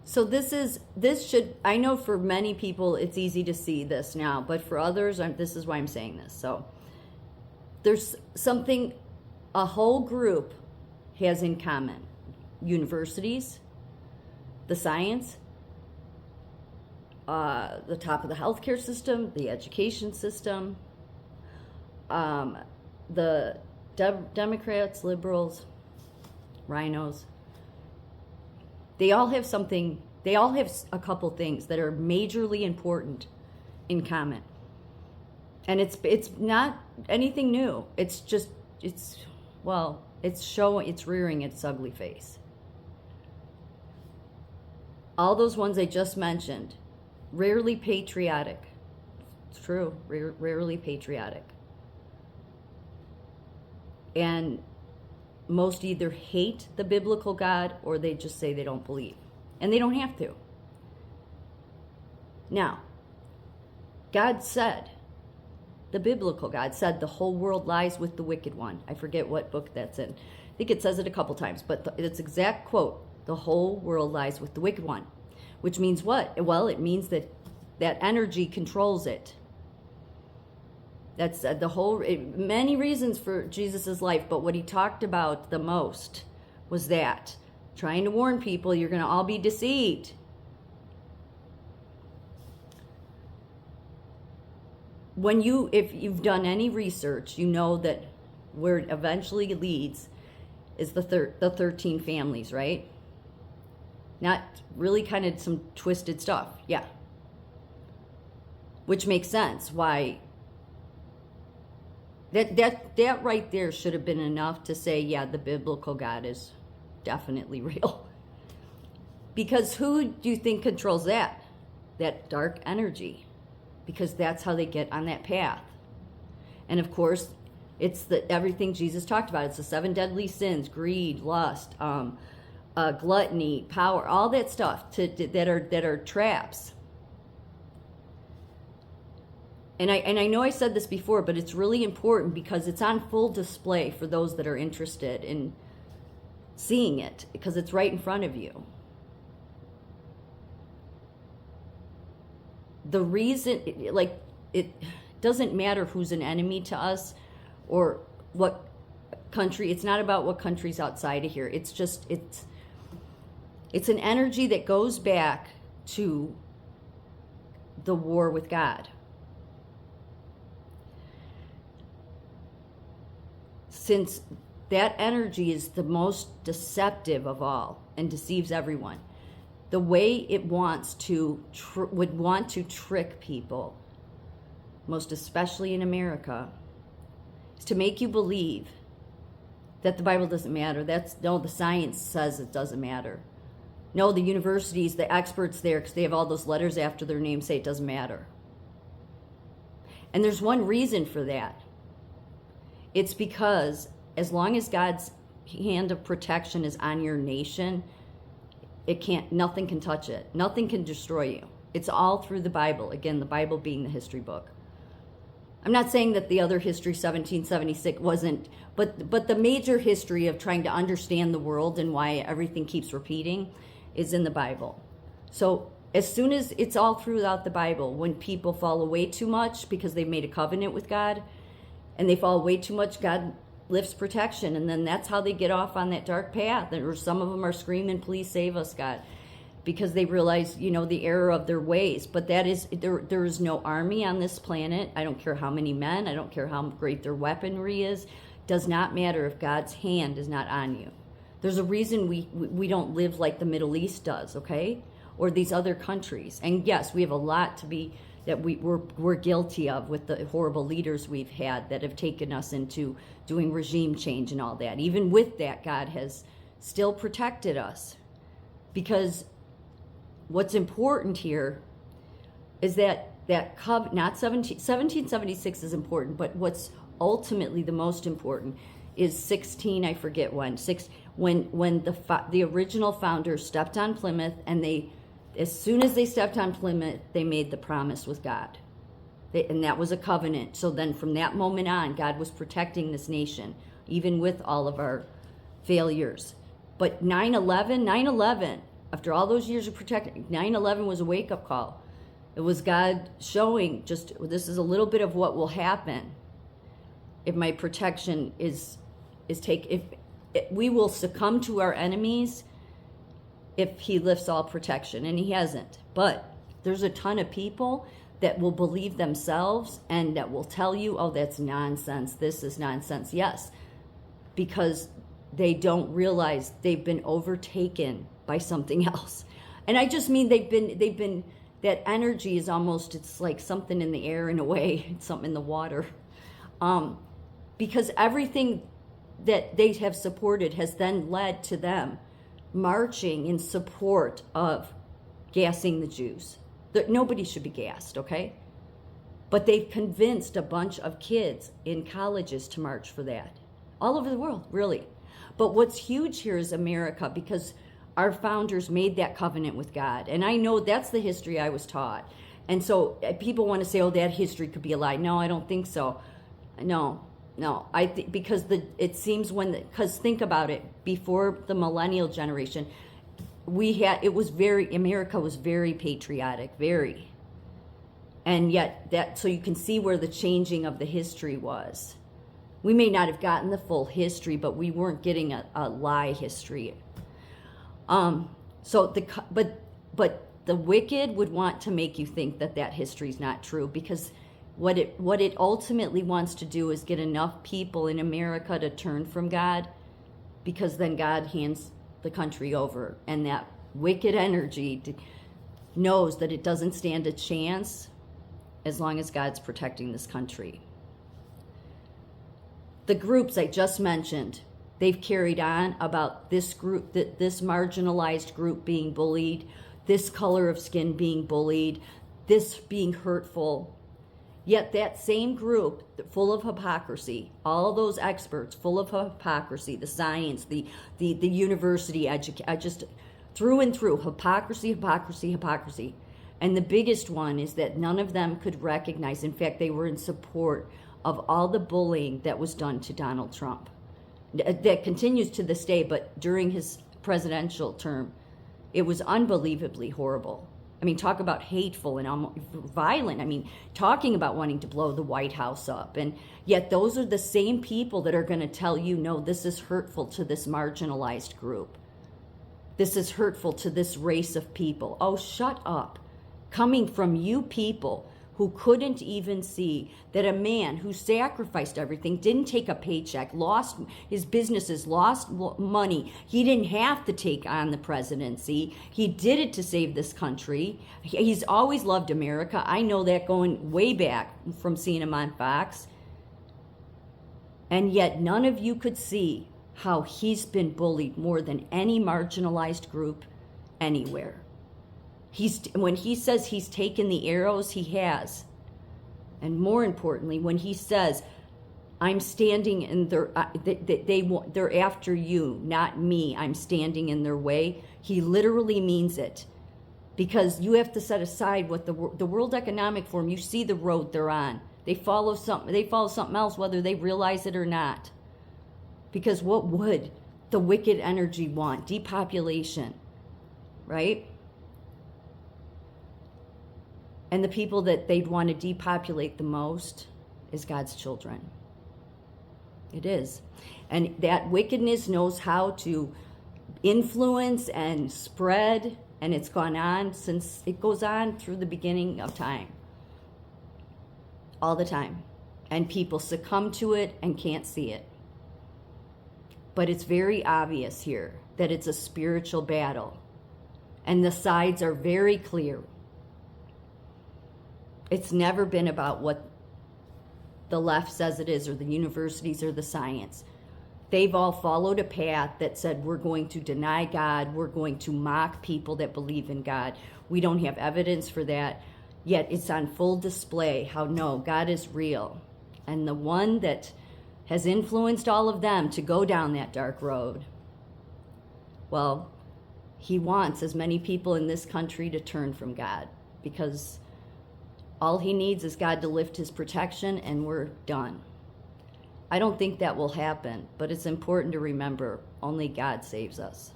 So this should, I know for many people it's easy to see this now, but for others, this is why I'm saying this. So there's something a whole group has in common: universities, the science, the top of the healthcare system, the education system, the Democrats, liberals, rhinos. They all have something, they all have a couple things that are majorly important in common. And it's not anything new. It's just, it's rearing its ugly face. All those ones I just mentioned, rarely patriotic. It's true, rarely patriotic. And most either hate the biblical God or they just say they don't believe. And they don't have to. Now, God said, the biblical God said, the whole world lies with the wicked one. I forget what book that's in. I think it says it a couple times, but it's exact quote: the whole world lies with the wicked one. Which means what? Well, it means that energy controls it. That's many reasons for Jesus' life, but what he talked about the most was that, trying to warn people, you're going to all be deceived. If you've done any research, you know that where it eventually leads is the 13 families, right? Not really, kind of some twisted stuff, yeah. Which makes sense why. That right there should have been enough to say, yeah, the biblical God is definitely real. Because who do you think controls that? That dark energy. Because that's how they get on that path. And of course, it's everything Jesus talked about. It's the 7 deadly sins: greed, lust, gluttony, power, all that stuff that are traps. And I know I said this before, but it's really important because it's on full display for those that are interested in seeing it, because it's right in front of you. The reason, it doesn't matter who's an enemy to us or what country. It's not about what country's outside of here. It's just, it's an energy that goes back to the war with God. Since that energy is the most deceptive of all and deceives everyone, the way it wants to would want to trick people, most especially in America, is to make you believe that the Bible doesn't matter. The science says it doesn't matter. No, the universities, the experts there, because they have all those letters after their name, say it doesn't matter. And there's one reason for that. It's because as long as God's hand of protection is on your nation, nothing can touch it. Nothing can destroy you. It's all through the Bible. Again, the Bible being the history book. I'm not saying that the other history, 1776, wasn't, but the major history of trying to understand the world and why everything keeps repeating is in the Bible. So as soon as it's all throughout the Bible, when people fall away too much because they've made a covenant with God, and they fall way too much, God lifts protection, and then that's how they get off on that dark path. Or some of them are screaming, "Please save us, God," because they realize, the error of their ways. But that is, there is no army on this planet. I don't care how many men. I don't care how great their weaponry is. Does not matter if God's hand is not on you. There's a reason we don't live like the Middle East does, okay? Or these other countries. And yes, we have a lot to be that we're guilty of with the horrible leaders we've had that have taken us into doing regime change and all that. Even with that, God has still protected us. Because what's important here is that not 1776 is important, but what's ultimately the most important is 16, I forget when the original founders stepped on Plymouth, and as soon as they stepped on Plymouth, they made the promise with God. And that was a covenant. So then from that moment on, God was protecting this nation, even with all of our failures. But 9/11, After all those years of protecting, 9/11 was a wake-up call. It was God showing, just this is a little bit of what will happen if my protection is if we will succumb to our enemies if he lifts all protection, and he hasn't. But there's a ton of people that will believe themselves and that will tell you, oh, that's nonsense, this is nonsense. Yes, because they don't realize they've been overtaken by something else. And I just mean they've been that energy is almost, it's like something in the air in a way, it's something in the water. Because everything that they have supported has then led to them marching in support of gassing the Jews. Nobody should be gassed, okay? But they've convinced a bunch of kids in colleges to march for that. All over the world, really. But what's huge here is America, because our founders made that covenant with God. And I know that's the history I was taught. And so people want to say, oh, that history could be a lie. No, I don't think so. No. I think because it seems because think about it, before the millennial generation, America was very patriotic, very. And yet so you can see where the changing of the history was. We may not have gotten the full history, but we weren't getting a lie history. But the wicked would want to make you think that history is not true, because what it ultimately wants to do is get enough people in America to turn from God, because then God hands the country over, and that wicked energy knows that it doesn't stand a chance as long as God's protecting this country. The groups I just mentioned, they've carried on about this group, this marginalized group being bullied, this color of skin being bullied, this being hurtful. Yet that same group, full of hypocrisy, all those experts full of hypocrisy, the science, the university education, just through and through, hypocrisy. And the biggest one is that none of them could recognize, in fact, they were in support of all the bullying that was done to Donald Trump. That continues to this day, but during his presidential term, it was unbelievably horrible. I mean, talk about hateful and almost violent. I mean, talking about wanting to blow the White House up. And yet those are the same people that are going to tell you, no, this is hurtful to this marginalized group. This is hurtful to this race of people. Oh, shut up. Coming from you people who couldn't even see that a man who sacrificed everything, didn't take a paycheck, lost his businesses, lost money. He didn't have to take on the presidency. He did it to save this country. He's always loved America. I know that going way back from seeing him on Fox. And yet none of you could see how he's been bullied more than any marginalized group anywhere. When he says he's taken the arrows, he has. And more importantly, when he says, I'm standing in they're after you, not me, I'm standing in their way, he literally means it. Because you have to set aside what the World Economic Forum, you see the road they're on. They follow something else, whether they realize it or not. Because what would the wicked energy want? Depopulation, right? And the people that they'd want to depopulate the most is God's children. It is. And that wickedness knows how to influence and spread, and it goes on through the beginning of time. All the time. And people succumb to it and can't see it. But it's very obvious here that it's a spiritual battle. And the sides are very clear. It's never been about what the left says it is, or the universities, or the science. They've all followed a path that said, we're going to deny God, we're going to mock people that believe in God. We don't have evidence for that, yet it's on full display how no, God is real. And the one that has influenced all of them to go down that dark road, well, he wants as many people in this country to turn from God, because all he needs is God to lift his protection and we're done. I don't think that will happen, but it's important to remember only God saves us.